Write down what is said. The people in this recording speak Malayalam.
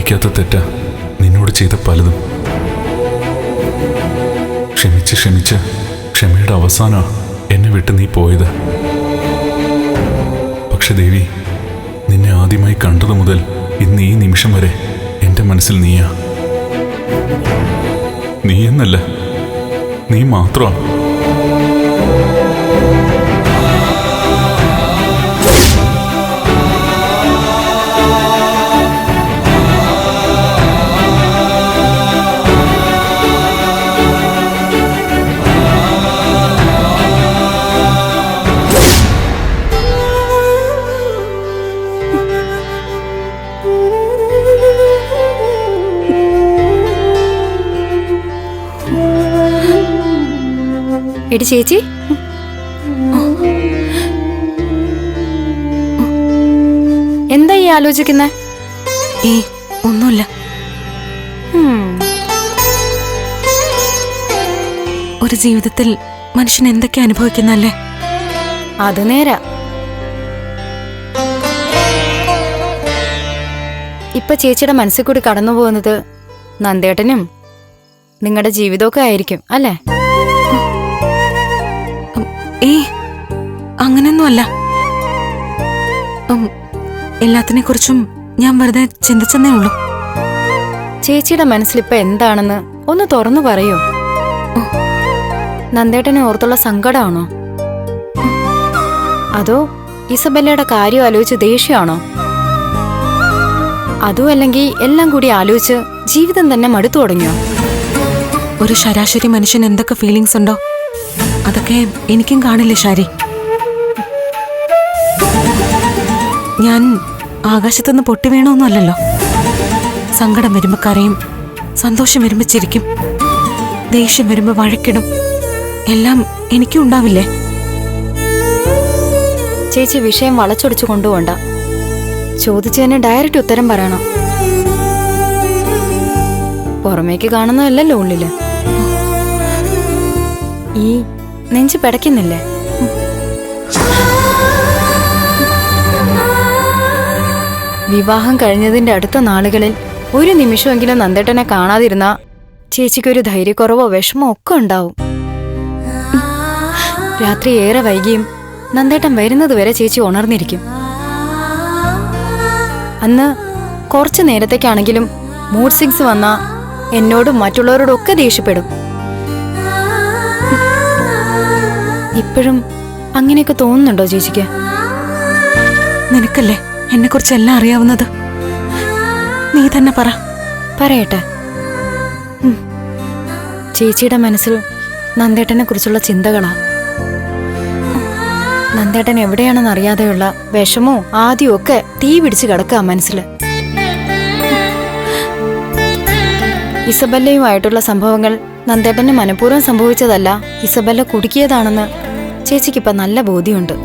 പരിഹരിക്കാത്ത തെറ്റാ നിന്നോട് ചെയ്ത പലതും. ക്ഷമിച്ച് ക്ഷമയുടെ അവസാനാ എന്നെ വിട്ട് നീ പോയത്. പക്ഷെ ദേവി, നിന്നെ ആദ്യമായി കണ്ടതു മുതൽ ഇന്ന് ഈ നിമിഷം വരെ എൻ്റെ മനസ്സിൽ നീയാ. നീ എന്നല്ല, നീ മാത്രമാണ്. എടി ചേച്ചി, എന്താ ഈ ആലോചിക്കുന്നേ? ഒന്നുമില്ല. ഒരു ജീവിതത്തിൽ മനുഷ്യൻ എന്തൊക്കെ അനുഭവിക്കുന്നല്ലേ? അത് നേരാ. ഇപ്പൊ ചേച്ചിയുടെ മനസ്സിൽ കൂടി കടന്നു പോകുന്നത് നന്ദേട്ടനും നിങ്ങളുടെ ജീവിതമൊക്കെ ആയിരിക്കും അല്ലേ? അങ്ങനെയൊന്നുമല്ല. എല്ലാത്തിനെ കുറിച്ചും ഞാൻ വെറുതെ ചിന്തിച്ചെന്നേ ഉള്ളൂ. ചേച്ചിയുടെ മനസ്സിലിപ്പോ എന്താണെന്ന് ഒന്ന് തുറന്നു പറയൂ. നന്ദേട്ടനെ ഓർത്തുള്ള സങ്കടമാണോ? അതോ ഇസബെല്ലയുടെ കാര്യം ആലോചിച്ച് ദേഷ്യമാണോ? അതും അല്ലെങ്കിൽ എല്ലാം കൂടി ആലോചിച്ച് ജീവിതം തന്നെ മടുത്തു തുടങ്ങിയോ? ഒരു ശരാശരി മനുഷ്യൻ എന്തൊക്കെ ഫീലിങ്സ് ഉണ്ടോ അതൊക്കെ എനിക്കും കാണില്ലേ ശാരി? ഞാൻ ആകാശത്തുനിന്ന് പൊട്ടി വീണൊന്നുമല്ലല്ലോ. സങ്കടം വരുമ്പോ കരയും, സന്തോഷം വരുമ്പോ ചിരിക്കും, ദേഷ്യം വരുമ്പോ വഴക്കിടും. എല്ലാം എനിക്കും ഉണ്ടാവില്ലേ? ചേച്ചി വിഷയം വളച്ചൊടിച്ചു കൊണ്ടുപോണ്ട. ചോദിച്ചതിന് ഡയറക്റ്റ് ഉത്തരം പറയണം. പുറമേക്ക് കാണുന്നതല്ലല്ലോ ഉള്ളില്. ഈ നെഞ്ച് പിടയ്ക്കുന്നില്ലേ? വിവാഹം കഴിഞ്ഞതിന്റെ അടുത്ത നാളുകളിൽ ഒരു നിമിഷമെങ്കിലും നന്ദേട്ടനെ കാണാതിരുന്ന ചേച്ചിക്കൊരു ധൈര്യക്കുറവോ വിഷമോ ഒക്കെ ഉണ്ടാവും. രാത്രി ഏറെ വൈകിയും നന്ദേട്ടൻ വരുന്നത് വരെ ചേച്ചി ഉണർന്നിരിക്കും. അന്ന് കുറച്ചു നേരത്തേക്കാണെങ്കിലും മൂഡ് സിങ്സ് വന്നാ എന്നോടും മറ്റുള്ളവരോടൊക്കെ ദേഷ്യപ്പെടും. ഇപ്പോഴും അങ്ങനെയൊക്കെ തോന്നുന്നുണ്ടോ ചേച്ചിക്ക്? നിനക്കല്ലേ എന്നെ കുറിച്ചെല്ലാം അറിയാവുന്നത്. നീ തന്നെ പറയട്ടെ. ചേച്ചിയുടെ മനസ്സിൽ നന്ദേട്ടനെ കുറിച്ചുള്ള ചിന്തകളാ. നന്ദേട്ടൻ എവിടെയാണെന്ന് അറിയാതെയുള്ള വിഷമോ ആദ്യമൊക്കെ തീ പിടിച്ച് കിടക്കുക മനസ്സിൽ. ഇസബെല്ലയുമായിട്ടുള്ള സംഭവങ്ങൾ നന്ദേട്ടന് മനഃപൂർവ്വം സംഭവിച്ചതല്ല, ഇസബെല്ല കുടുക്കിയതാണെന്ന് ചേച്ചിക്കിപ്പം നല്ല ബോധ്യമുണ്ട്.